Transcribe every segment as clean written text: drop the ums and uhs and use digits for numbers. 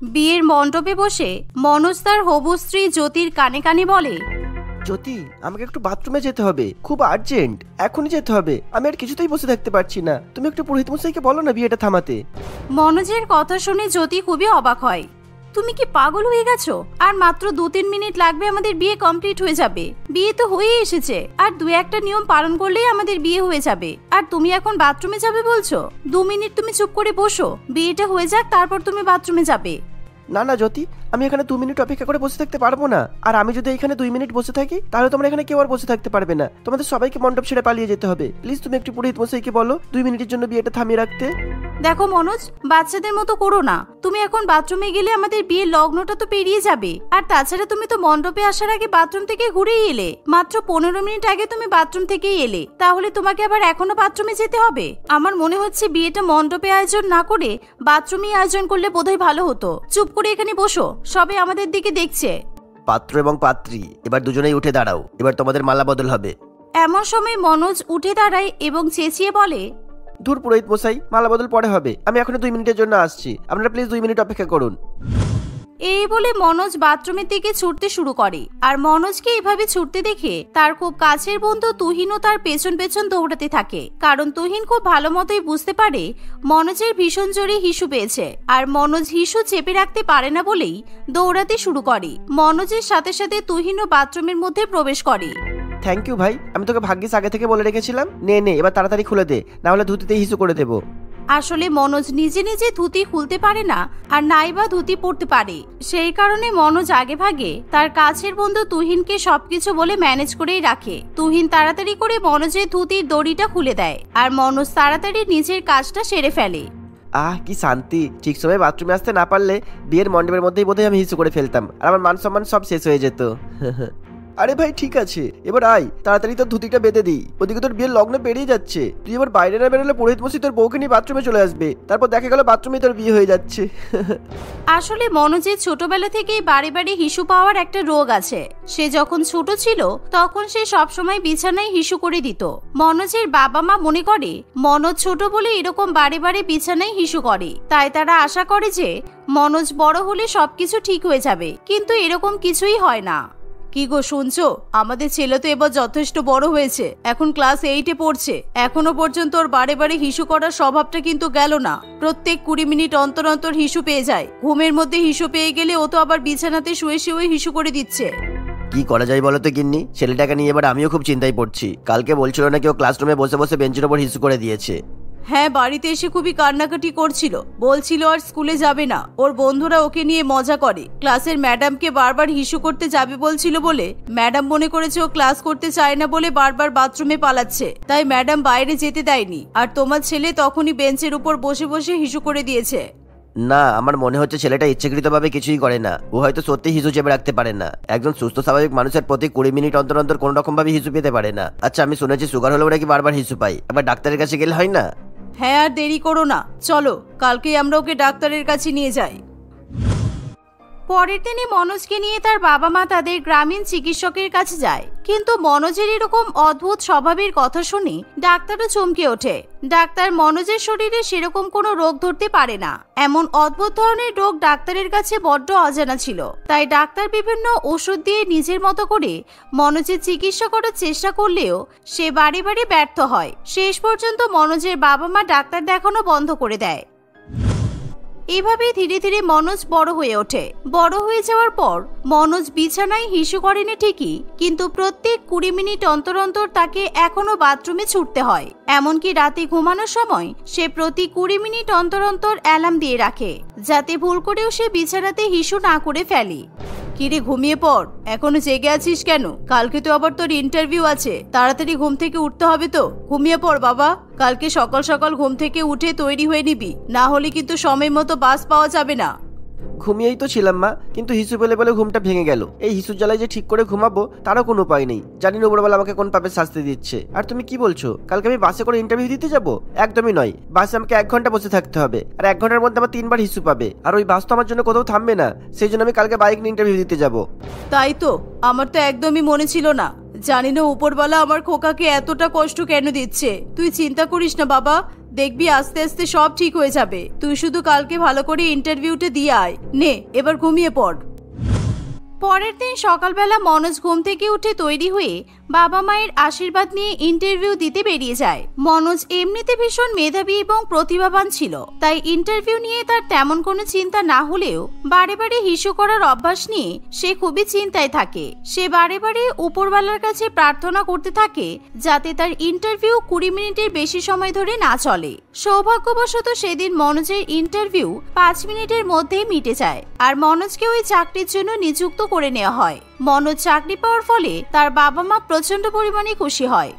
বিয়ের মণ্ডপে বসে মনোজ তার হবু স্ত্রী জ্যোতির কানে কানে বলে, জ্যোতি, আমাকে একটু বাথরুমে যেতে হবে, খুব আর্জেন্ট, এখনই যেতে হবে। আমি আর কিছুতেই বসে থাকতে পারছি না। তুমি একটু পুরোহিত মশাইকে বলো না বিয়েটা থামাতে। মনোজের কথা শুনে জ্যোতি খুবই অবাক হয়। তুমি কি পাগল হয়ে গেছো? আর মাত্র 2-3 মিনিট লাগবে, আমাদের বিয়ে কমপ্লিট হয়ে যাবে। বিয়ে তো হয়ে এসেছে, আর 2-1টা নিয়ম পালন করলেই আমাদের বিয়ে হয়ে যাবে। আর তুমি এখন বাথরুমে যাবে বলছো? 2 মিনিট তুমি চুপ করে বসো, বিয়েটা হয়ে যাক, তারপর তুমি বাথরুমে যাবে। না না জ্যোতি, আমি এখানে 2 মিনিট অপেক্ষা করে বসে থাকতে পারবো না। আর আমি যদি এখানে 2 মিনিট বসে থাকি তাহলে তোমরা এখানে কেউ আর বসে থাকতে পারবে না। তোমাদের সবাইকে মণ্ডপ ছেড়ে পালিয়ে যেতে হবে। প্লিজ তুমি একটু পুরোহিত মশাইকে বলো 2 মিনিটের জন্য বিয়েটা থামিয়ে রাখতে। দেখো মনোজ, বাচ্চাদের মতো করো না। তুমি এখন বাথরুমে গেলে আমাদের বিয়ের লগ্নটা তো পেরিয়ে যাবে। আর তাছাড়া তুমি তো মণ্ডপে আসার আগে বাথরুম থেকে ঘুরেই এলে। মাত্র 15 মিনিট আগে তুমি বাথরুম থেকেই এলে, তাহলে তোমাকে আবার এখনো বাথরুমে যেতে হবে? আমার মনে হচ্ছে বিয়েটা মণ্ডপে আয়োজন না করে বাথরুমে আয়োজন করলে বোধহয় ভালো হতো। চুপ করে এখানে বসো, সবাই আমাদের দিকে দেখছে। পাত্র এবং পাত্রী, এবার দুজনেই উঠে দাঁড়াও, এবার তোমাদের মালা বদল হবে। এমন সময় মনোজ উঠে দাঁড়ায় এবং চেঁচিয়ে বলে, ধুর পুরোহিত মশাই, মালা বদল পরে হবে, আমি এখনো 2 মিনিটের জন্য আসছি, আপনারা প্লিজ 2 মিনিট অপেক্ষা করুন। এই বলে মনোজ বাথরুমের দিকে ছুটতে শুরু করে। আর মনোজকে এভাবে ছুটতে দেখে তার খুব কাছের বন্ধু তুহিনও তার পেছন পেছন দৌড়াতে থাকে। কারণ তুহিন খুব ভালো মতোই বুঝতে পারে মনোজের ভীষণ জোরে হিসু পেয়েছে, আর মনোজ হিসু চেপে রাখতে পারে না বলেই দৌড়াতে শুরু করে। মনোজের সাথে সাথে তুহিনও বাথরুমের মধ্যে প্রবেশ করে। থ্যাংক ইউ ভাই, আমি তোকে ভাগ্যিস আগে থেকে বলে রেখেছিলাম। নে নে, এবার তাড়াতাড়ি খুলে দে, না হলে ধুতিতে হিসু করে দেবো। আসলে মনোজ নিজে নিজে ধুতি খুলতে পারে না, আর নাইবা ধুতি পরতে পারে। সেই কারণে মনোজ আগে ভাগে তার কাছের বন্ধু তুহিনকে সবকিছু বলে ম্যানেজ করেই রাখে। তুহিন তাড়াতাড়ি করে মনোজের ধুতির দড়িটা খুলে দেয়, আর মনোজ তাড়াতাড়ি নিজের কাজটা সেরে ফেলে। আহ কি শান্তি! ঠিক সময় বাথরুমে আসতে না পারলে বিয়ের মণ্ডপের মধ্যেই বোধহয় আমি হিসু করে ফেলতাম, আর আমার মান সম্মান সব শেষ হয়ে যেত। আরে ভাই ঠিক আছে, এবার আয়, তাড়াতাড়ি তোর ধুতিটা বেঁধে দিই। ওদিকে তোর বিয়ের লগ্ন পেরিয়ে যাচ্ছে, তুই এবার বাইরে না বেরোলে পুরোহিত মশাই তোর বউকে নিয়ে বাথরুমে চলে আসবে, তারপর দেখা গেল বাথরুমে তোর বিয়ে হয়ে যাচ্ছে। আসলে মনোজের ছোটবেলা থেকেই বারে বারে হিসু পাওয়ার একটা রোগ আছে। সে যখন ছোট ছিল তখন সে সবসময় বিছানায় হিসু করে দিত। মনোজের বাবা মা মনে করে মনোজ ছোট বলে এরকম বারে বারে বিছানায় হিসু করে, তাই তারা আশা করে যে মনোজ বড় হলে সবকিছু ঠিক হয়ে যাবে। কিন্তু এরকম কিছুই হয় না। কি গো শুনছো, আমাদের ছেলে তো এবার যথেষ্ট বড় হয়েছে, এখন ক্লাস 8-এ পড়ছে। এখনো পর্যন্ত ওর বারে বারে হিসু করার স্বভাবটা কিন্তু গেল না। প্রত্যেক 20 মিনিট অন্তর অন্তর হিসু পেয়ে যায়। ঘুমের মধ্যে হিসু পেয়ে গেলে ও তো আবার বিছানাতে শুয়ে শুয়ে হিসু করে দিচ্ছে। কি করা যায় বলো তো গিন্নি, ছেলেটাকে নিয়ে এবার আমিও খুব চিন্তায় পড়ছি। কালকে বলছিল নাকি ও ক্লাসরুমে বসে বসে বেঞ্চের ওপর হিসু করে দিয়েছে। হ্যাঁ, বাড়িতে এসে খুবই কান্নাকাটি করছিল, বলছিল আর স্কুলে যাবে না। ওর বন্ধুরা ওকে নিয়ে মজা করে। ক্লাসের ম্যাডামকে বারবার হিসু করতে যাবে বলছিল বলে ম্যাডাম মনে করেছে ও ক্লাস করতে চায় না বলে বারবার বাথরুমে পালাচ্ছে, তাই ম্যাডাম বাইরে যেতে দেয়নি। আর তোমার ছেলে তখনই বেঞ্চের উপর বসে বসে হিসু করে দিয়েছে। না, আমার মনে হচ্ছে ছেলেটা ইচ্ছাকৃতভাবে কিছুই করে না। ও হয়তো সত্যি হিসু চেপে রাখতে পারে না। একজন সুস্থ স্বাভাবিক মানুষের প্রতি 20 মিনিট অন্তর অন্তর কোন রকম ভাবে হিসু পেতে পারে না। আচ্ছা, আমি শুনেছি সুগার হলেও নাকি বারবার হিসু পাই, আবার ডাক্তারের কাছে গেলে হয় না? হ্যাঁ, আর দেরি করো না, চলো কালকেই আমরা ওকে ডাক্তারের কাছে নিয়ে যাই। পরের দিনে মনোজকে নিয়ে তার বাবা মা তাদের গ্রামীণ চিকিৎসকের কাছে যায়। কিন্তু মনোজের এরকম অদ্ভুত স্বভাবের কথা শুনে ডাক্তারও চমকে ওঠে। ডাক্তার মনোজের শরীরে সেরকম কোনো রোগ ধরতে পারে না। এমন অদ্ভুত ধরনের রোগ ডাক্তারের কাছে বড্ড অজানা ছিল। তাই ডাক্তার বিভিন্ন ওষুধ দিয়ে নিজের মতো করে মনোজের চিকিৎসা করার চেষ্টা করলেও সে বারে বারে ব্যর্থ হয়। শেষ পর্যন্ত মনোজের বাবা মা ডাক্তার দেখানো বন্ধ করে দেয়। এভাবে ধীরে ধীরে মনোজ বড় হয়ে ওঠে। বড় হয়ে যাওয়ার পর মনোজ বিছানায় হিসু করেনি ঠিকই, কিন্তু প্রত্যেক 20 মিনিট অন্তর অন্তর তাকে এখনো বাথরুমে ছুটতে হয়। এমনকি রাতে ঘুমানোর সময় সে প্রতি 20 মিনিট অন্তর অন্তর অ্যালার্ম দিয়ে রাখে, যাতে ভুল করেও সে বিছানাতে হিসু না করে ফেলে। কিরে, ঘুমিয়ে পড়, এখনো জেগে আছিস কেন? কালকে তো আবার তোর ইন্টারভিউ আছে, তাড়াতাড়ি ঘুম থেকে উঠতে হবে তো। ঘুমিয়ে পড় বাবা, কালকে সকাল সকাল ঘুম থেকে উঠে তৈরি হয়ে নিবি, না হলে কিন্তু সময় মতো বাস পাওয়া যাবে না। ঘুমিয়েই তো ছিলাম মা, কিন্তু হিসু পেলে বলে ঘুমটা ভেঙে গেল। এই হিসুর জ্বালায় যে ঠিক করে ঘুমাবো তারও কোনো উপায় নেই। জানি না উপরবেলা আমাকে কোন পাপের শাস্তি দিচ্ছে। আর তুমি কি বলছো, কালকে আমি বাসে করে ইন্টারভিউ দিতে যাবো? একদমই নয়, বাসে আমাকে 1 ঘন্টা বসে থাকতে হবে, আর 1 ঘন্টার মধ্যে আমার 3 বার হিসু পাবে। আর ওই বাস তো আমার জন্য কোথাও থামবে না, সেই জন্য আমি কালকে বাইক নিয়ে ইন্টারভিউ দিতে যাবো। তাই তো, আমার তো একদমই মনে ছিল না। জানি না উপরওয়ালা আমার খোকাকে এতটা কষ্ট কেন দিচ্ছে। তুই চিন্তা করিস না বাবা, দেখবি আস্তে আস্তে সব ঠিক হয়ে যাবে। তুই শুধু কালকে ভালো করে ইন্টারভিউটা দিয়ে আয়। নে এবার ঘুমিয়ে পড়। পরের দিন সকালবেলা মনোজ ঘুম থেকে উঠে তৈরি হয়ে বাবা মায়ের আশীর্বাদ নিয়ে ইন্টারভিউ দিতে বেরিয়ে যায়। মনোজ এমনিতে ভীষণ মেধাবী এবং প্রতিভাবান ছিল, তাই ইন্টারভিউ নিয়ে তার তেমন কোনো চিন্তা না হলেও বারে বারে হিসু করার অভ্যাস নিয়ে সে খুবই চিন্তায় থাকে। সে বারে বারে উপরওয়ালার কাছে প্রার্থনা করতে থাকে যাতে তার ইন্টারভিউ 20 মিনিটের বেশি সময় ধরে না চলে। সৌভাগ্যবশত সেদিন মনোজের ইন্টারভিউ 5 মিনিটের মধ্যেই মিটে যায় আর মনোজকে ওই চাকরির জন্য নিযুক্ত করে নেওয়া হয়। মনোজ চাকরি পাওয়ার ফলে তার বাবা মা প্রচন্ড পরিমাণে খুশি হয়।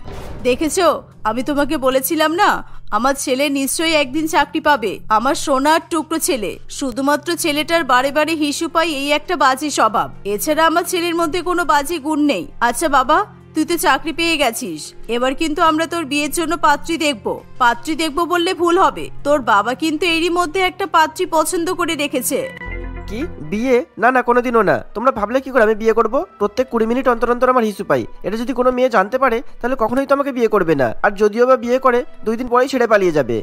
দেখেছো, আমি তোমাকে বলেছিলাম না আমার ছেলে নিশ্চয়ই একদিন চাকরি পাবে। আমার সোনার টুকরো ছেলে। শুধুমাত্র ছেলেটার বারে বারে হিসু পাই এই একটা বাজে স্বভাব, এছাড়া আমার ছেলের মধ্যে কোনো বাজে গুণ নেই। আচ্ছা বাবা, তুই তো চাকরি পেয়ে গেছিস, এবার কিন্তু আমরা তোর বিয়ের জন্য পাত্রী দেখবো বললে ভুল হবে। তোর বাবা কিন্তু এরই মধ্যে একটা পাত্রী পছন্দ করে রেখেছে। কি বিয়ে? না না, কোনোদিনও না। তোমরা ভাবলে কি করে আমি বিয়ে করব? প্রত্যেক 20 মিনিট অন্তর অন্তর আমার হিসু পাই। এটা যদি কোনো মেয়ে জানতে পারে তাহলে কখনোই তো আমাকে বিয়ে করবে না, আর যদিও বা বিয়ে করে 2 দিন পরেই ছেড়ে পালিয়ে যাবে।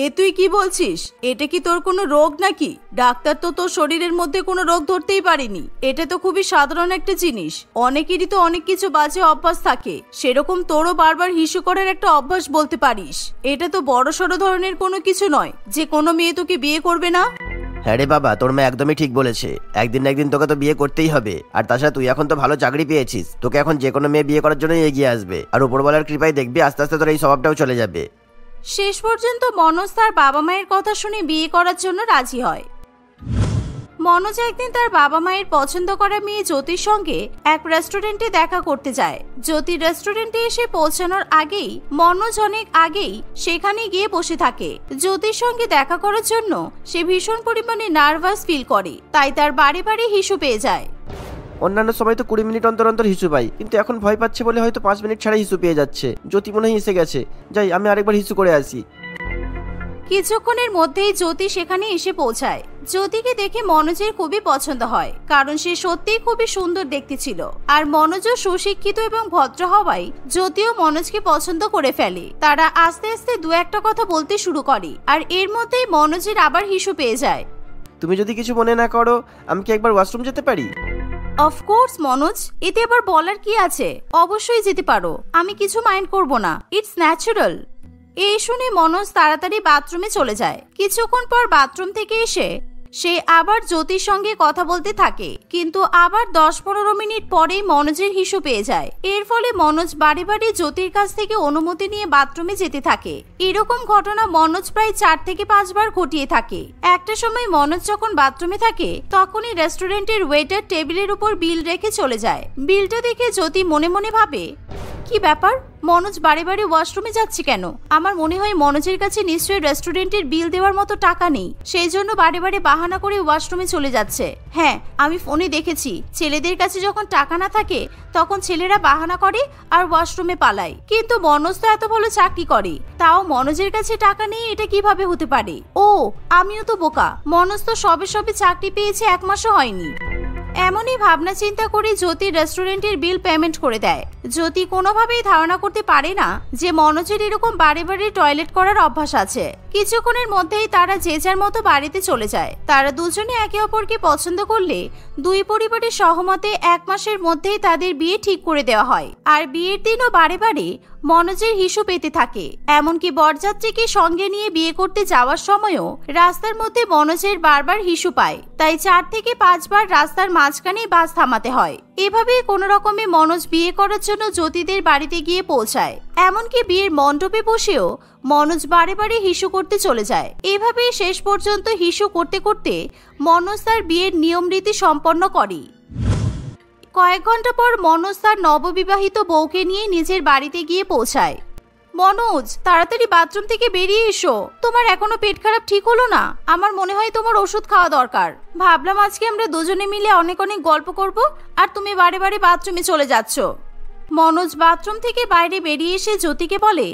এ তুই কি বলছিস? এটা কি তোর কোনো রোগ নাকি? ডাক্তার তো তোর শরীরের মধ্যে কোনো রোগ ধরতেই পারেনি। এটা তো খুবই সাধারণ একটা জিনিস। অনেকেরই তো অনেক কিছু বাজে অভ্যাস থাকে, সেরকম তোরও বারবার হিসু করার একটা অভ্যাস বলতে পারিস। এটা তো বড়সড় ধরনের কোনো কিছু নয় যে কোনো মেয়ে তোকে বিয়ে করবে না। হ্যাঁ রে বাবা, তোর মা একদমই ঠিক বলেছে। একদিন না একদিন তোকে তো বিয়ে করতেই হবে। আর তাছাড়া তুই এখন তো ভালো চাকরি পেয়েছিস, তোকে এখন যে কোনো মেয়ে বিয়ে করার জন্য এগিয়ে আসবে। আর উপরওয়ালার কৃপায় দেখবি আস্তে আস্তে তোর এই স্বভাবটাও চলে যাবে। শেষ পর্যন্ত মনোজ তার বাবা মায়ের কথা শুনে বিয়ে করার জন্য রাজি হয়। মনোজ একদিন তার বাবা মায়ের পছন্দ করা মেয়ে জ্যোতির সঙ্গে এক রেস্টুরেন্টে দেখা করতে যায়। জ্যোতি রেস্টুরেন্টে এসে পৌঁছানোর আগেই মনোজ অনেক আগেই সেখানে গিয়ে বসে থাকে। জ্যোতির সঙ্গে দেখা করার জন্য সে ভীষণ পরিমাণে নার্ভাস ফিল করে, তাই তার বারে বারে হিসু পেয়ে যায়। অন্যান্য সময় তো 20 মিনিট অন্তর অন্তর হিসু পাই, কিন্তু এখন ভয় পাচ্ছে বলে হয়তো 5 মিনিট ছাড়া হিসু পেয়ে যাচ্ছে। জ্যোতি মনে হয় এসে গেছে, যাই আমি আরেকবার হিসু করে আসি। কিছুক্ষণের মধ্যেই জ্যোতি সেখানে এসে পৌঁছায়। জ্যোতিকে দেখে মনোজের খুবই পছন্দ হয়, কারণ সে সত্যিই খুবই সুন্দর দেখতে ছিল। আর মনোজও সুশিক্ষিত এবং ভদ্র হওয়ায় জ্যোতিও মনোজকে পছন্দ করে ফেলে। তারা আস্তে আস্তে দু একটা কথা বলতে শুরু করে, আর এর মধ্যেই মনোজের আবার হিসু পেয়ে যায়। তুমি যদি কিছু মনে না করো, আমি কি একবার ওয়াশরুম যেতে পারি? অফকোর্স মনোজ, এতে আবার বলার কি আছে? অবশ্যই যেতে পারো, আমি কিছু মাইন্ড করব না। It's natural. এই শুনে মনোজ তাড়াতাড়ি বাথরুমে চলে যায়। কিছুক্ষণ পর বাথরুম থেকে এসে সে আবার জ্যোতির সঙ্গে কথা বলতে থাকে, কিন্তু আবার 10-15 মিনিট পরেই মনোজের হিসু পেয়ে যায়। এর ফলে মনোজ বারে বারে জ্যোতির কাছ থেকে অনুমতি নিয়ে বাথরুমে যেতে থাকে। এরকম ঘটনা মনোজ প্রায় 4 থেকে 5 বার ঘটিয়ে থাকে। একটা সময় মনোজ যখন বাথরুমে থাকে তখনই রেস্টুরেন্টের ওয়েটার টেবিলের উপর বিল রেখে চলে যায়। বিলটা দেখে জ্যোতি মনে মনে ভাবে, কি ব্যাপার, মনোজ বারে বারে ওয়াশরুমে যাচ্ছে কেন? আমার মনে হয় মনোজের কাছে নিশ্চয়ই রেস্টুরেন্টের বিল দেওয়ার মতো টাকা নেই, সেই জন্য বারে বারে বাহানা করে ওয়াশরুমে চলে যাচ্ছে। হ্যাঁ, আমি ফোনে দেখেছি ছেলেদের কাছে যখন টাকা না থাকে তখন ছেলেরা বাহানা করে আর ওয়াশরুমে পালায়। কিন্তু মনোজ তো এত ভালো চাকরি করে, তাও মনোজের কাছে টাকা নেই, এটা কিভাবে হতে পারে? ও, আমিও তো বোকা। মনোজ তো সবে সবে চাকরি পেয়েছে, 1 মাসও হয়নি। এমনই ভাবনা চিন্তা করে জ্যোতি রেস্টুরেন্টের বিল পেমেন্ট করে দেয়। জ্যোতি কোনোভাবেই ধারণা করতে পারে না যে মনোজের এরকম বারে বারে টয়লেট করার অভ্যাস আছে। কিছুক্ষণের মধ্যেই তারা যে যার মতো বাড়িতে চলে যায়। তারা দুজনে একে অপরকে পছন্দ করলে দুই পরিবারের সহমতে 1 মাসের মধ্যেই তাদের বিয়ে ঠিক করে দেওয়া হয়। আর বিয়ের দিনও বারে বারে মনোজের হিসু পেতে থাকে। এমনকি বরযাত্রীকে সঙ্গে নিয়ে বিয়ে করতে যাওয়ার সময়ও রাস্তার মধ্যে মনোজের বারবার হিসু পায়, তাই 4 থেকে 5 বার রাস্তার মাঝখানে বাস থামাতে হয়। এভাবেই কোনো রকমে মনোজ বিয়ে করার জন্য জ্যোতিদের বাড়িতে গিয়ে পৌঁছায়। এমনকি বিয়ের মণ্ডপে বসেও মনোজ বারে বারে হিসু করতে চলে যায়। এভাবেই শেষ পর্যন্ত হিসু করতে করতে মনোজ তার বিয়ের নিয়ম রীতি সম্পন্ন করে। কয়েক ঘন্টা পর মনোজ তার নববিবাহিত বউকে নিয়ে নিজের বাড়িতে গিয়ে পৌঁছায়। মনোজ, তাড়াতাড়ি বাথরুম থেকে বেরিয়ে এসো, তোমার এখনো পেট খারাপ ঠিক হলো না? আমার মনে হয় তোমার ওষুধ খাওয়া দরকার। ভাবলাম আজকে আমরা দুজনে মিলে অনেক অনেক গল্প করব, আর তুমি বারে বারে বাথরুমে চলে যাচ্ছ। মনোজ বাথরুম থেকে বাইরে বেরিয়ে এসে জ্যোতিকে বলে,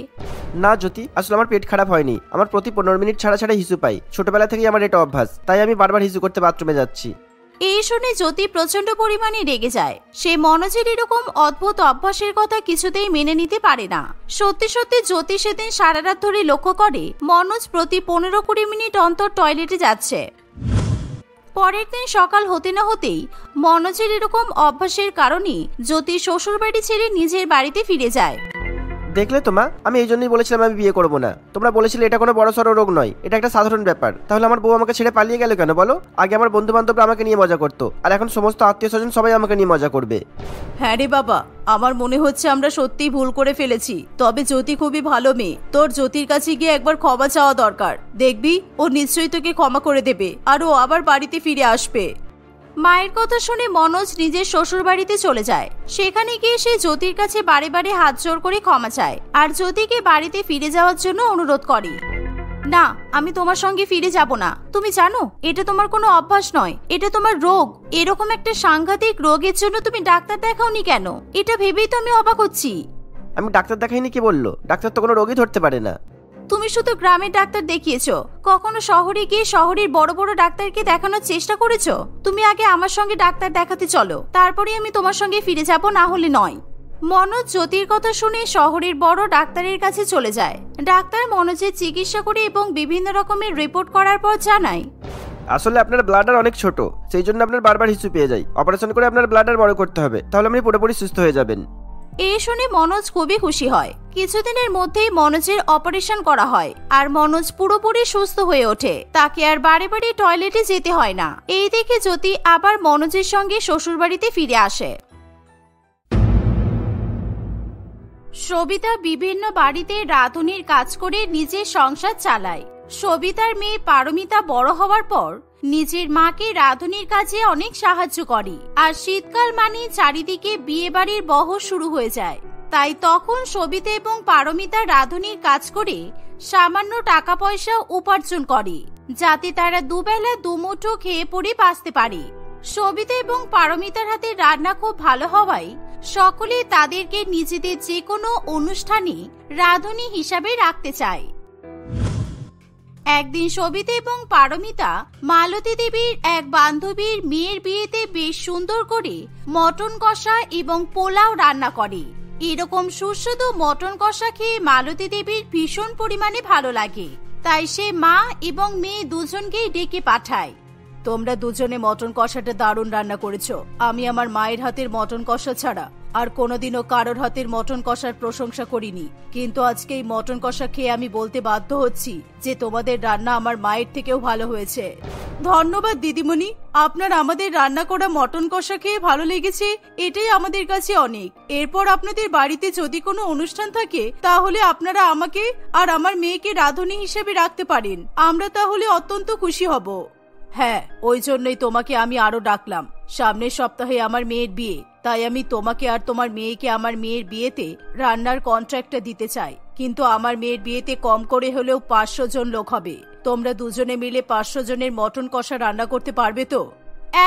না জ্যোতি, আসলে আমার পেট খারাপ হয়নি। আমার প্রতি 15 মিনিট ছাড়া ছাড়া হিসু পাই। ছোটবেলা থেকেই আমার এটা অভ্যাস, তাই আমি বারবার হিসু করতে বাথরুমে যাচ্ছি। এই শুনে জ্যোতি প্রচন্ড পরিমাণে রেগে যায়। সে মনোজের এরকম অদ্ভুত অভ্যাসের কথা কিছুতেই মেনে নিতে পারে না। সত্যি সত্যি জ্যোতি সেদিন সারা রাত ধরে লক্ষ্য করে মনোজ প্রতি 15-20 মিনিট অন্তর টয়লেটে যাচ্ছে। পরের দিন সকাল হতে না হতেই মনোজের এরকম অভ্যাসের কারণে জ্যোতি শ্বশুর বাড়ি ছেড়ে নিজের বাড়িতে ফিরে যায়। দেখলে তো মা, আমি এই জন্যই বলেছিলাম আমি বিয়ে করবো না। তোমরা বলেছিলে এটা কোনো বড়সড় রোগ নয়, এটা একটা সাধারণ ব্যাপার। তাহলে আমার বউ আমাকে ছেড়ে পালিয়ে গেল কেন বলো? আগে আমার বন্ধু বান্ধবরা আমাকে নিয়ে মজা করতো, আর এখন সমস্ত আত্মীয় স্বজন সবাই আমাকে নিয়ে মজা করবে। হ্যাঁ রে বাবা, আমার মনে হচ্ছে আমরা সত্যিই ভুল করে ফেলেছি। তবে জ্যোতি খুবই ভালো মেয়ে, তোর জ্যোতির কাছে গিয়ে একবার ক্ষমা চাওয়া দরকার। দেখবি ও নিশ্চয়ই তোকে ক্ষমা করে দেবে, আর ও আবার বাড়িতে ফিরে আসবে। মায়ের কথা শুনে মনোজ নিজের শ্বশুর বাড়িতে চলে যায়। সেখানে গিয়ে সে জ্যোতির কাছে বারে বারে হাত জোড় করে ক্ষমা চায়, আর জ্যোতিকে বাড়িতে ফিরে যাওয়ার জন্য অনুরোধ করে। না, আমি তোমার সঙ্গে ফিরে যাব না। তুমি জানো এটা তোমার কোনো অভ্যাস নয়, এটা তোমার রোগ। এরকম একটা সাংঘাতিক রোগের জন্য তুমি ডাক্তার দেখাওনি কেন? এটা ভেবেই তো আমি অবাক হচ্ছি। আমি ডাক্তার দেখাইনি কি বললো? ডাক্তার তো কোনো রোগই ধরতে পারে না। তুমি শুধু গ্রামের ডাক্তার দেখিয়েছো, কখনো শহরে গিয়ে শহরের বড় বড় ডাক্তারকে দেখানোর চেষ্টা করেছো? তুমি আগে আমার সঙ্গে ডাক্তার দেখাতে চলো, তারপরে আমি তোমার সঙ্গে ফিরে যাব, না হলে নয়। মনোজ জ্যোতির কথা শুনে শহরের বড় ডাক্তারের কাছে চলে যায়। ডাক্তার মনোজের চিকিৎসা করে এবং বিভিন্ন রকমের রিপোর্ট করার পর জানায়, আসলে আপনার ব্লাডার অনেক ছোট, সেই জন্য আপনার বারবার হিসু পেয়ে যায়। অপারেশন করে আপনার ব্লাডার বড় করতে হবে, তাহলে আপনি পুরোপুরি সুস্থ হয়ে যাবেন। এই শুনে মনোজ খুবই খুশি হয়। কিছুদিনের মধ্যেই মনোজের অপারেশন করা হয়, আর মনোজ পুরোপুরি সুস্থ হয়ে ওঠে। তাকে আর বারে বারে টয়লেটে যেতে হয় না। এই দেখে জ্যোতি আবার মনোজের সঙ্গে শ্বশুর বাড়িতে ফিরে আসে। সবিতা বিভিন্ন বাড়িতে রাঁধুনির কাজ করে নিজের সংসার চালায়। সবিতার মেয়ে পারমিতা বড় হওয়ার পর নিজের মাকে রাঁধুনির কাজে অনেক সাহায্য করে। আর শীতকাল মানে চারিদিকে বিয়ে বাড়ির বহর শুরু হয়ে যায়। তাই তখন সবিতা এবং পারমিতা রাঁধুনির কাজ করে সামান্য টাকা পয়সা উপার্জন করে, যাতে তারা দুবেলা দুমুঠো খেয়ে পড়ে বাঁচতে পারে। সবিতা এবং পারমিতার হাতে রান্না খুব ভালো হওয়ায় সকলে তাদেরকে নিজেদের যে কোনো অনুষ্ঠানে রাঁধুনি হিসাবে রাখতে চায়। একদিন সবিতা এবং পারমিতা মালতী দেবীর এক বান্ধবীর মেয়ের বিয়েতে বেশ সুন্দর করে মটন কষা এবং পোলাও রান্না করে। এরকম সুস্বাদু মটন কষা খেয়ে মালতী দেবীর ভীষণ পরিমাণে ভালো লাগে। তাই সে মা এবং মেয়ে দুজনকেই ডেকে পাঠায়। তোমরা দুজনে মটন কষাটা দারুণ রান্না করেছো। আমি আমার মায়ের হাতের মটন কষা ছাড়া আর কোনোদিনও কারোর হাতের মটন কষার প্রশংসা করিনি, কিন্তু আজকে এই মটন কষা খেয়ে আমি বলতে বাধ্য হচ্ছি যে তোমাদের রান্না আমার মায়ের থেকেও ভালো হয়েছে। ধন্যবাদ দিদিমণি, আপনার আমাদের রান্না করা মটন কষা খেয়ে ভালো লেগেছে, এটাই আমাদের কাছে অনেক। এরপর আপনাদের বাড়িতে যদি কোনো অনুষ্ঠান থাকে তাহলে আপনারা আমাকে আর আমার মেয়েকে রাঁধুনি হিসেবে রাখতে পারেন। আমরা তাহলে অত্যন্ত খুশি হব। হ্যাঁ, ওই জন্যই তোমাকে আমি আরো ডাকলাম। সামনের সপ্তাহে আমার মেয়ের বিয়ে, তাই আমি তোমাকে আর তোমার মেয়েকে আমার মেয়ের বিয়েতে রান্নার কন্ট্রাক্টটা দিতে চাই। কিন্তু আমার মেয়ের বিয়েতে কম করে হলেও 500 জন লোক হবে। তোমরা দুজনে মিলে 500 জনের মটন কষা রান্না করতে পারবে তো?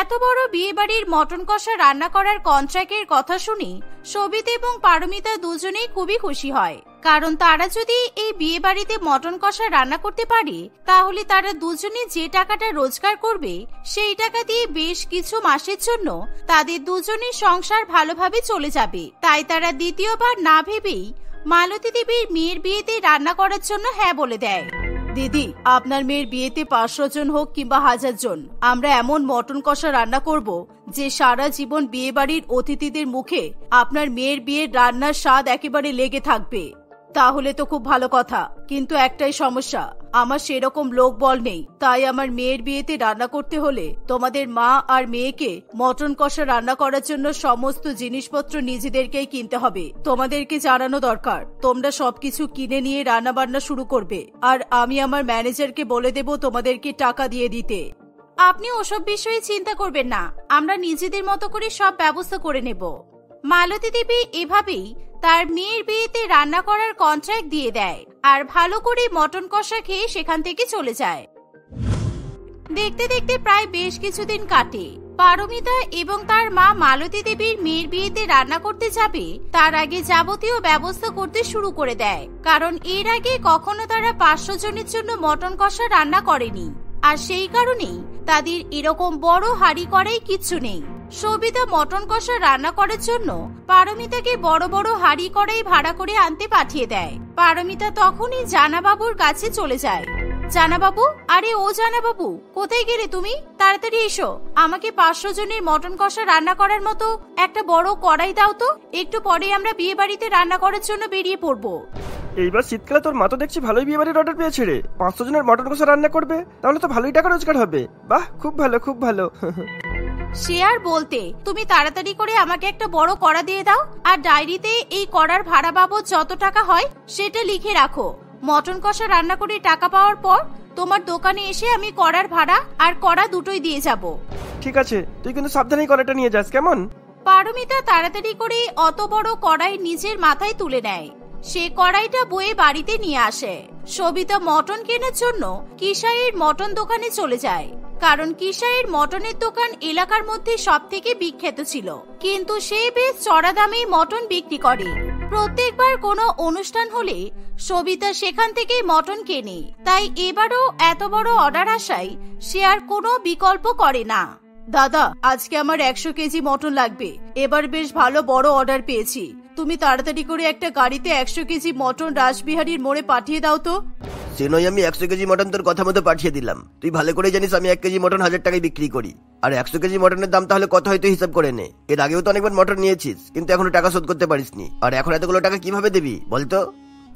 এত বড় বিয়ে বাড়ির মটন কষা রান্না করার কন্ট্রাক্টের কথা শুনি সবিতা এবং পারমিতা দুজনেই খুবই খুশি হয়। কারণ তারা যদি এই বিয়ে বাড়িতে মটন কষা রান্না করতে পারে তাহলে তারা দুজনে যে টাকাটা রোজগার করবে সেই টাকা দিয়ে বেশ কিছু মাসের জন্য তাদের দুজনের সংসার ভালোভাবে চলে যাবে। তাই তারা দ্বিতীয়বার না ভেবেই মালতী দেবীর মেয়ের বিয়েতে রান্না করার জন্য হ্যাঁ বলে দেয়। দিদি, আপনার মেয়ের বিয়েতে 500 জন হোক কিংবা 1000 জন, আমরা এমন মটন কষা রান্না করব যে সারা জীবন বিয়ে বাড়ির অতিথিদের মুখে আপনার মেয়ের বিয়ের রান্নার স্বাদ একেবারে লেগে থাকবে। তাহলে তো খুব ভালো কথা, কিন্তু একটাই সমস্যা, আমার সেরকম লোকবল নেই। তাই আমার মেয়ের বিয়েতে রান্না করতে হলে তোমাদের মা আর মেয়েকে মটন কষা রান্না করার জন্য সমস্ত জিনিসপত্র নিজেদেরকেই কিনতে হবে। তোমাদেরকে জানানো দরকার তোমরা সবকিছু কিনে নিয়ে রান্না বান্না শুরু করবে, আর আমি আমার ম্যানেজারকে বলে দেব তোমাদেরকে টাকা দিয়ে দিতে। আপনি ওসব বিষয়ে চিন্তা করবেন না, আমরা নিজেদের মতো করে সব ব্যবস্থা করে নেব। মালতী দেবী এভাবেই তার মেয়ের বিয়েতে রান্না করার কন্ট্রাক্ট দিয়ে দেয় আর ভালো করে মটন কষা খেয়ে সেখান থেকে চলে যায়। দেখতে দেখতে প্রায় বেশ কিছুদিন কাটে। পারমিতা এবং তার মা মালতী দেবীর মেয়ের বিয়েতে রান্না করতে যাবে তার আগে যাবতীয় ব্যবস্থা করতে শুরু করে দেয়, কারণ এর আগে কখনো তারা 500 জনের জন্য মটন কষা রান্না করেনি। আর সেই কারণেই তাদের এরকম বড় হাঁড়ি কড়াই কিচ্ছু নেই। সবিতা মটন কষা রান্না করার জন্য পারমিতাকে বড় বড় হাঁড়ি কড়াই ভাড়া করে আনতে পাঠিয়ে দেয়। পারমিতা তখনই জানাবাবুর কাছে চলে যায়। জানাবাবু, আরে ও জানাবাবু, কোথায় গেলে তুমি? তাড়াতাড়ি এসো, আমাকে 500 জনের মটন কষা রান্না করার মতো একটা বড় কড়াই দাও তো। একটু পরে আমরা বিয়ে বাড়িতে রান্না করার জন্য বেরিয়ে পড়বো। এইবার শীতকালে তোর মা তো দেখছি ভালোই বিয়ে বাড়ির অর্ডার পেয়েছে রে। 500 জনের মটন কষা রান্না করবে, তাহলে তো ভালোই টাকা রোজগার হবে। বাহ, খুব ভালো খুব ভালো। সে আর বলতে, তুমি তাড়াতাড়ি করে আমাকে একটা বড় কড়া দিয়ে দাও, আর ডায়েরিতে এই কড়ার ভাড়া বাবদ যত টাকা হয় সেটা লিখে রাখো। মটন কষা রান্না করে টাকা পাওয়ার পর তোমার দোকানে এসে আমি কড়ার ভাড়া আর কড়া দুটোই দিয়ে যাব। ঠিক আছে, তুই কিন্তু সাবধানেই কড়াটা নিয়ে যাস, কেমন? পারমিতা তাড়াতাড়ি করে অত বড় কড়াই নিজের মাথায় তুলে নেয়। সে কড়াইটা বয়ে বাড়িতে নিয়ে আসে। সবিতা মটন কেনার জন্য কিশাইয়ের মটন দোকানে চলে যায়, কারণ কিশাইয়ের মটনের দোকান এলাকার মধ্যে সবথেকে বিখ্যাত ছিল। কিন্তু সে বেশ চড়া দামে মটন বিক্রি করে। প্রত্যেকবার কোনো অনুষ্ঠান হলে সবিতা সেখান থেকেই মটন কেনে, তাই এবারও এত বড় অর্ডার আসায় সে আর কোনো বিকল্প করে না। দাদা, আজকে আমার 100 কেজি মটন লাগবে। এবার বেশ ভালো বড় অর্ডার পেয়েছি। তুমি তাড়াতাড়ি করে একটা গাড়িতে 100 কেজি মটন রাসবিহারীর মোড়ে পাঠিয়ে দাও তো। সে নয়, আমি 100 কেজি মটন তোর কথা মতো পাঠিয়ে দিলাম। তুই ভালো করে জানিস আমি 1 কেজি মটন 1000 টাকায় বিক্রি করি। আর 100 কেজি মটনের দাম তাহলে কত হয় তুই হিসাব করে নে। এর আগেও তো অনেকবার মটন নিয়েছিস, কিন্তু এখনো টাকা শোধ করতে পারিসনি। আর এখন এতগুলো টাকা কিভাবে দিবি বলতো?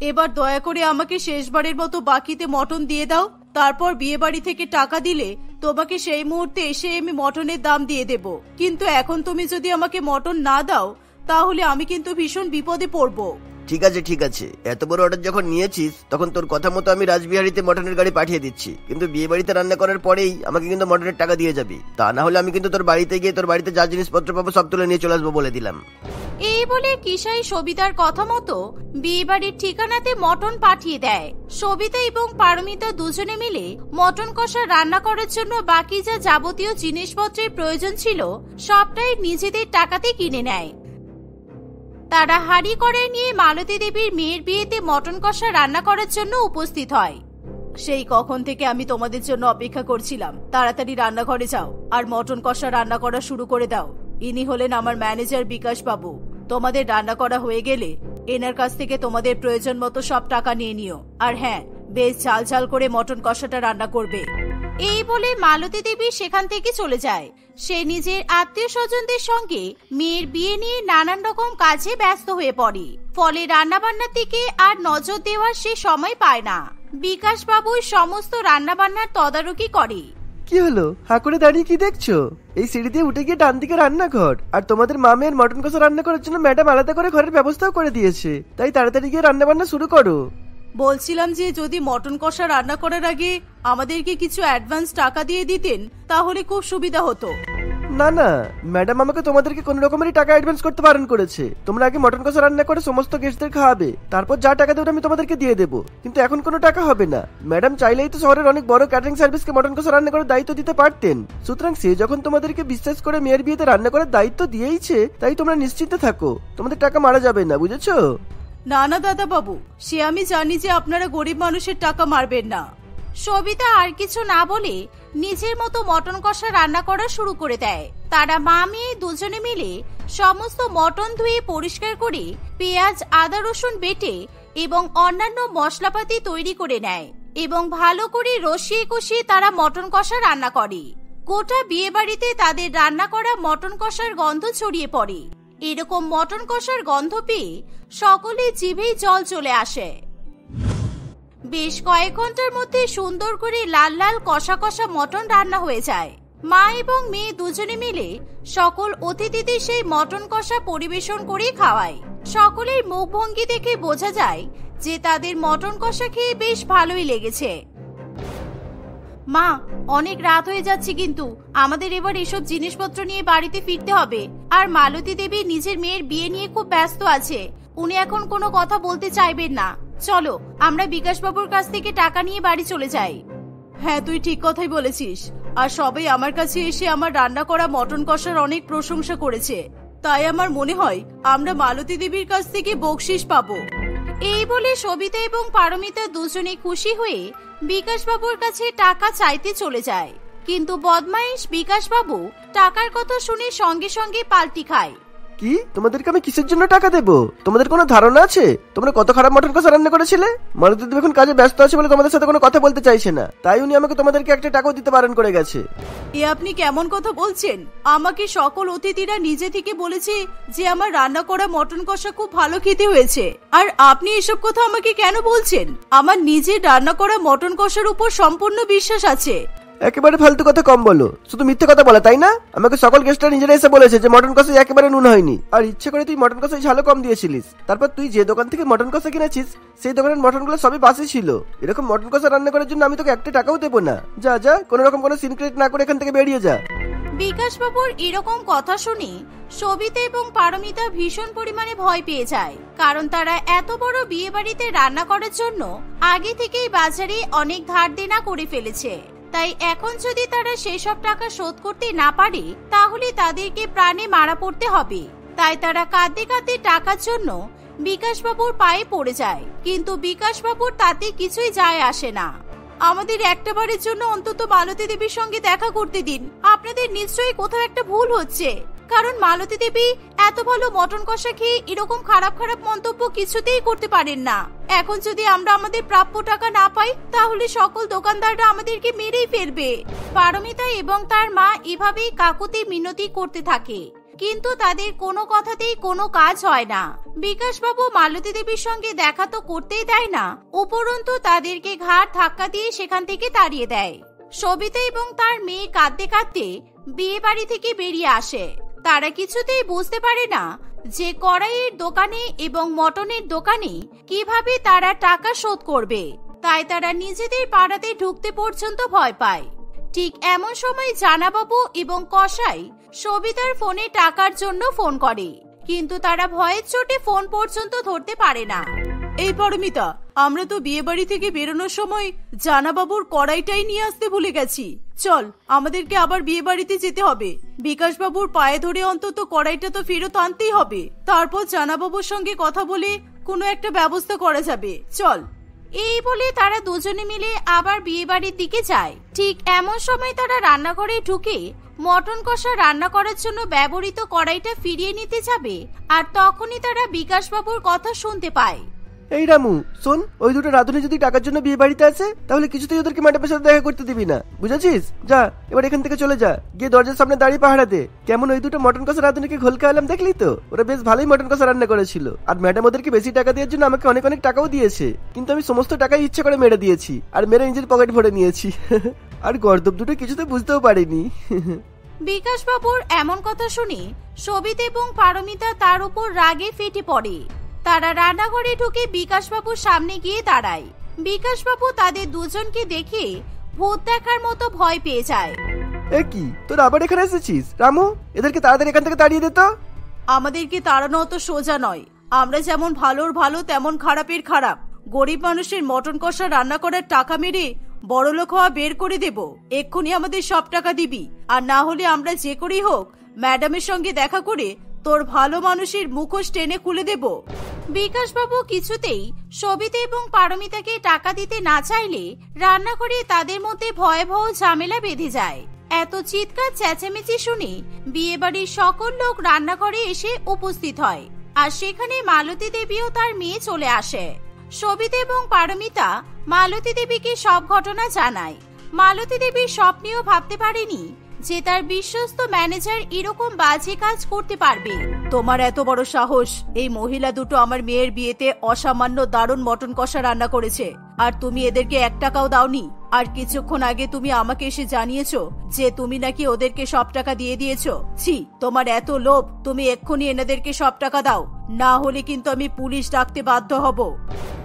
এবার দয়া করে আমাকে শেষবারের মতো বাকিতে মটন দিয়ে দাও। তারপর বিয়ে বাড়ি থেকে টাকা দিলে তোমাকে সেই মুহূর্তে এসে আমি মটনের দাম দিয়ে দেব। কিন্তু এখন তুমি যদি আমাকে মটন না দাও তাহলে আমি কিন্তু ভীষণ বিপদে পড়বো। ঠিক আছে ঠিক আছে, এত বড় অর্ডার যখন নিয়েছিস তখন তোর কথা মতো আমি রাসবিহারীতে মটনের গাড়ি পাঠিয়ে দিচ্ছি। কিন্তু বিয়ে বাড়িতে রান্না করার পরেই আমাকে কিন্তু মটনের টাকা দিয়ে যাবি। তা না হলে আমি কিন্তু তোর বাড়িতে গিয়ে তোর বাড়িতে যা জিনিসপত্র পাবো সব তুলে নিয়ে চলে আসবো বলে দিলাম। এই বলে কিশাই সবিতার কথা মতো বিয়ে বাড়ির ঠিকানাতে মটন পাঠিয়ে দেয়। সবিতা এবং পারমিতা দুজনে মিলে মটন কষা রান্না করার জন্য বাকি যা যাবতীয় জিনিসপত্রের প্রয়োজন ছিল সবটাই নিজেদের টাকাতে কিনে নেয়। তারা হাঁড়ি কড়াই নিয়ে মালতী দেবীর মেয়ের বিয়েতে মটন কষা রান্না করার জন্য উপস্থিত হয়। সেই কখন থেকে আমি তোমাদের জন্য অপেক্ষা করছিলাম। তাড়াতাড়ি রান্নাঘরে যাও আর মটন কষা রান্না করা শুরু করে দাও। ইনি হলেন আমার ম্যানেজার বিকাশ বাবু। তোমাদের রান্না করা হয়ে গেলে এনার কাছ থেকে তোমাদের প্রয়োজন মতো সব টাকা নিয়ে নিও। আর হ্যাঁ, বেশ ঝাল ঝাল করে মটন কষাটা রান্না করবে। এই বলে মালতী দেবী সেখান থেকে চলে যায়। সে নিজের আত্মীয় স্বজনদের সঙ্গে মেয়ের বিয়ে নিয়ে নানান রকম কাজে ব্যস্ত হয়ে পড়ে। ফলে রান্না বান্নার দিকে আর নজর দেওয়ার সে সময় পায় না। বিকাশ বাবু সমস্ত রান্না বান্নার তদারকি করে। কি হলো, হা করে দাঁড়িয়ে কি দেখছো? এই সিঁড়ি দিয়ে উঠে গিয়ে ডান দিকে রান্নাঘর। আর তোমাদের মামের মটন কষা রান্না করার জন্য ম্যাডাম আলাদা করে ঘরের ব্যবস্থাও করে দিয়েছে। তাই তাড়াতাড়ি গিয়ে রান্না বান্না শুরু করো। বলছিলাম যে যদি মটন কষা রান্না করার আগে আমাদেরকে কিছু অ্যাডভান্স টাকা দিয়ে দিতেন তাহলে খুব সুবিধা হতো। না না, ম্যাডাম আমাকে তোমাদেরকে কোন রকমেরই টাকা অ্যাডভান্স করতে বারণ করেছে। তোমরা আগে মটন কষা রান্না করে সমস্ত গেস্টদের খাওয়াবে, তারপর যা টাকা দেবে আমি তোমাদেরকে দিয়ে দেবো। কিন্তু এখন কোনো টাকা হবে না। ম্যাডাম চাইলেই তো শহরের অনেক বড় ক্যাটারিং সার্ভিসকে মটন কষা রান্না করার দায়িত্ব দিতে পারতেন। সুতরাং সে যখন তোমাদেরকে বিশ্বাস করে মেয়ের বিয়েতে রান্না করার দায়িত্ব দিয়েইছে, তাই তোমরা নিশ্চিন্তে থাকো, তোমাদের টাকা মারা যাবে না, বুঝেছো? না না দাদা বাবু, সে আমি জানি যে আপনারা গরিব মানুষের টাকা মারবেন না। সবিতা আর কিছু না বলে নিজের মতো মটন কষা রান্না করা শুরু করে দেয়। তারা মা মেয়ে দুজনে মিলে সমস্ত মটন ধুয়ে পরিষ্কার করে পেঁয়াজ আদা রসুন বেটে এবং অন্যান্য মশলাপাতি তৈরি করে নেয় এবং ভালো করে রসিয়ে কষিয়ে তারা মটন কষা রান্না করে। গোটা বিয়ে বাড়িতে তাদের রান্না করা মটন কষার গন্ধ ছড়িয়ে পড়ে। এরকম মটন কষার গন্ধ পেয়ে সকলে জিভেই জল চলে আসে। বেশ কয়েক ঘন্টার মধ্যে সুন্দর করে লাল লাল কষা কষা মটন রান্না হয়ে যায়। মা এবং মেয়ে দুজনে মিলে সকল অতিথিদের সেই মটন কষা পরিবেশন করে খাওয়ায়। সকলের মুখভঙ্গি দেখে বোঝা যায় যে তাদের মটন কষা খেয়ে বেশ ভালোই লেগেছে। মা, অনেক রাত হয়ে যাচ্ছে, কিন্তু আমাদের এবার এসব জিনিসপত্র নিয়ে বাড়িতে ফিরতে হবে। আর মালতী দেবী নিজের মেয়ের বিয়ে নিয়ে খুব ব্যস্ত আছে, উনি এখন কোনো কথা বলতে চাইবেন না। চলো আমরা বিকাশ বাবুর কাছ থেকে টাকা নিয়ে বাড়ি চলে যাই। হ্যাঁ, তুই ঠিক কথাই বলেছিস। আর সবাই আমার কাছে এসে আমার রান্না করা মটন কষার অনেক প্রশংসা করেছে, তাই আমার মনে হয় আমরা মালতী দেবীর কাছ থেকে বকশিশ পাবো। এই বলে সবিতা এবং পারমিতা দুজনে খুশি হয়ে বিকাশ বাবুর কাছে টাকা চাইতে চলে যায়, কিন্তু বদমাইশ বিকাশ বাবু টাকার কথা শুনে সঙ্গে সঙ্গে পাল্টি খায়। কি, তোমাদেরকে আমি কিসের জন্য টাকা দেবো? তোমাদের কোনো ধারণা আছে তোমরা কত খারাপ মটন কষা রান্না করেছিলে? মালতী দেবী এখন কাজে ব্যস্ত আছে বলে তোমাদের সাথে কোনো কথা বলতে চাইছে না, তাই উনি আমাকে তোমাদেরকে একটা টাকাও দিতে বারণ করে গেছে। এ আপনি কেমন কথা বলছেন? আমাকে সকল অতিথিরা নিজে থেকে বলেছে যে আমার রান্না করা মটন কষা খুব ভালো খেতে হয়েছে, আর আপনি এসব কথা আমাকে কেন বলছেন? আমার নিজের রান্না করা মটন কষার উপর সম্পূর্ণ বিশ্বাস আছে। একেবারে ফালতু কথা কম বলো, শুধু মিথ্যে কথা বলে তাই না? আমাকে সকল গেস্টরা নিজেরা এসে বলেছে যে মটন কষায় একেবারে নুন হয়নি, আর ইচ্ছে করে তুই মটন কষায় ঝালও কম দিয়েছিলিস। তারপর তুই যে দোকান থেকে মটন কষা কিনেছিস সেই দোকানের মটনগুলো সবই বাসি ছিল। এরকম মটন কষা রান্না করার জন্য আমি তোকে একটা টাকাও দেবো না। যা যা, কোনো রকম কোনো সিনক্রেট না করে এখান থেকে বেরিয়ে যা। বিকাশ বাবুর এরকম কথা শুনে সবিতা এবং পারমিতা ভীষণ পরিমাণে ভয় পেয়ে যায়, কারণ তারা এত বড় বিয়ে বাড়িতে রান্না করার জন্য আগে থেকেই বাজারে অনেক ধার দেনা করে ফেলেছে। তাই এখন যদি তারা সেসব টাকা শোধ করতে না পারে তাহলে তাদেরকে প্রাণে মারা পড়তে হবে। তাই তারা কাঁদতে কাঁদতে টাকার জন্য বিকাশ বাবুর পায়ে পড়ে যায়, কিন্তু বিকাশ বাবুর তাতে কিছুই যায় আসে না। আমাদের একটা বারের জন্য অন্তত মালতী দেবীর সঙ্গে দেখা করতে দিন। আপনাদের নিশ্চয়ই কোথাও একটা ভুল হচ্ছে, কারণ মালতী দেবী এত ভালো মটন কষা খেয়ে এরকম খারাপ খারাপ মন্তব্য কিছুতেই করতে পারেন না। এখন যদি আমরা আমাদের প্রাপ্য টাকা না পাই তাহলে সকল দোকানদাররা আমাদেরকে মেরেই ফেলবে। পারমিতা এবং তার মা এভাবেই কাকুতি মিনতি করতে থাকে, কিন্তু তাদের কোনো কথাতেই কোনো কাজ হয় না। বিকাশ বাবু মালতী দেবীর সঙ্গে দেখা তো করতেই দেয় না, উপরন্তু তাদেরকে ঘাড় ধাক্কা দিয়ে সেখান থেকে তাড়িয়ে দেয়। সবিতা এবং তার মেয়ে কাঁদতে কাঁদতে বিয়ে বাড়ি থেকে বেরিয়ে আসে। তারা কিছুতেই বুঝতে পারে না যে কড়াইয়ের দোকানে এবং মটনের দোকানে কিভাবে তারা টাকা শোধ করবে, তাই তারা নিজেদের পাড়াতে ঢুকতে পর্যন্ত ভয় পায়। ঠিক এমন সময় জানাবাবু এবং কসাই সবিতার ফোনে টাকার জন্য ফোন করে, কিন্তু তারা ভয়ের চোটে ফোন পর্যন্ত ধরতে পারে না। এই পারমিতা, আমরা তো বিয়ে বাড়ি থেকে বেরোনোর সময় জানাবাবুর কড়াইটাই নিয়ে আসতে ভুলে গেছি। চল, আমাদেরকে আবার বিয়ে বাড়িতে যেতে হবে। বিকাশ বাবুর পায়ে ধরে অন্তত কড়াইটা তো ফেরত আনতেই হবে, তারপর জানাবাবুর সঙ্গে কথা বলে কোনো একটা ব্যবস্থা করা যাবে। চল। এই বলে তারা দুজনে মিলে আবার বিয়ে বাড়ির দিকে যায়। ঠিক এমন সময় তারা রান্নাঘরে ঢুকে মটন কষা রান্না করার জন্য ব্যবহৃত কড়াইটা ফিরিয়ে নিতে যাবে, আর তখনই তারা বিকাশ বাবুর কথা শুনতে পায়। এই রামু শোন, ওই দুটো রাধুনি যদি টাকার জন্য বিয়ে বাড়িতে আছে তাহলে কিছুতেই ওদেরকে ম্যাডামের সাথে দেখা করতে দিবি না, বুঝেছিস? যা এবার এখান থেকে চলে যা, গিয়ে দরজার সামনে দাঁড়িয়ে পাহারা দে। কেমন ওই দুটো মটন কষা রাধুনিকে ঘোল খাওয়ালাম দেখলি তো? ওরা বেশ ভালোই মটন কষা রান্না করেছিল, আর ম্যাডাম ওদেরকে বেশি টাকা দেওয়ার জন্য আমাকে অনেক অনেক টাকাও দিয়েছে, কিন্তু আমি সমস্ত টাকাই ইচ্ছে করে মেরে দিয়েছি, আর মেরে নিজের পকেট ভরে নিয়েছি। আর গর্দব দুটো কিছুতে বুঝতেও পারিনি। বিকাশ বাবুর এমন কথা শুনে সবিতা এবং পারমিতা তার উপর রাগে ফেটে পড়ে। তারা রান্নাঘরে ঢুকে বিকাশ বাবুর সামনে গিয়ে দাঁড়ায়। বিকাশ বাবু তাদের দুজনকে দেখে ভূত দেখার মতো ভয় পেয়ে যায়। এ কি, তোরা আবার এখানে এসেছিস? রামু, এদেরকে তাড়াতাড়ি এখান থেকে তাড়িয়ে দে তো। আমাদেরকে তাড়ানো অত সোজা নয়। আমরা যেমন ভালোর ভালো তেমন খারাপের খারাপ। গরিব মানুষের মটন কষা রান্না করার টাকা মেরে বড়লোক হওয়া বের করে দেব। এক্ষুনি আমাদের সব টাকা দিবি, আর না হলে আমরা যে করেই হোক ম্যাডামের সঙ্গে দেখা করে তোর ভালো মানুষের মুখোশ টেনে খুলে দেব। বিকাশ বাবু কিছুতেই সবিতা এবং পারমিতাকে টাকা দিতে না চাইলে রান্নাঘরে তাদের মধ্যে ভয়াবহ ঝামেলা বেঁধে যায়। এত চিৎকার চেঁচামেচি শুনে বিয়ে বাড়ির সকল লোক রান্নাঘরে এসে উপস্থিত হয়, আর সেখানে মালতী দেবী ও তার মেয়ে চলে আসে। সবিতা এবং পারমিতা মালতী দেবীকে সব ঘটনা জানায়। মালতী দেবী স্বপ্নেও ভাবতে পারেনি যে তার বিশ্বস্ত ম্যানেজার এরকম বাজে কাজ করতে পারবে। তোমার এত বড় সাহস! এই মহিলা দুটো আমার মেয়ের বিয়েতে অসামান্য দারুণ মটন কষা রান্না করেছে, আর তুমি এদেরকে 1 টাকাও দাওনি। আর কিছুক্ষণ আগে তুমি আমাকে এসে জানিয়েছো যে তুমি নাকি ওদেরকে সব টাকা দিয়ে দিয়েছো। ছি, তোমার এত লোভ! তুমি এক্ষুনি এনাদেরকে সব টাকা দাও, না হলে কিন্তু আমি পুলিশ ডাকতে বাধ্য হব।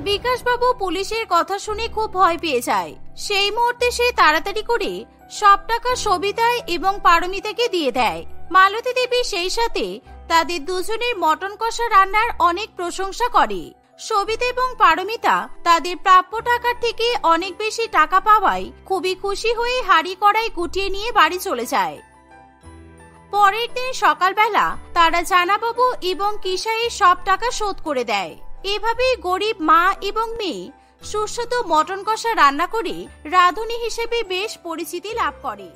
বিকাশ বাবু পুলিশের কথা শুনে খুব ভয় পেয়ে যায়। সেই মুহূর্তে সে তাড়াতাড়ি করে সব টাকা সবিতা এবং পারমিতাকে দিয়ে দেয়। মালতী দেবী সেই সাথে তাদের দুজনের মটন কষা রান্নার অনেক প্রশংসা করে। সবিতা এবং পারমিতা তাদের প্রাপ্য টাকার থেকে অনেক বেশি টাকা পাওয়ায় খুবই খুশি হয়ে হাঁড়ি কড়াই গুটিয়ে নিয়ে বাড়ি চলে যায়। পরের দিন সকালবেলা তারা জানাবাবু এবং কিসাইয়ের সব টাকা শোধ করে দেয়। এভাবেই গরিব মা এবং মেয়ে সুস্বাদু মটন কষা রান্না করে রাঁধুনি হিসেবে বেশ পরিচিতি লাভ করে।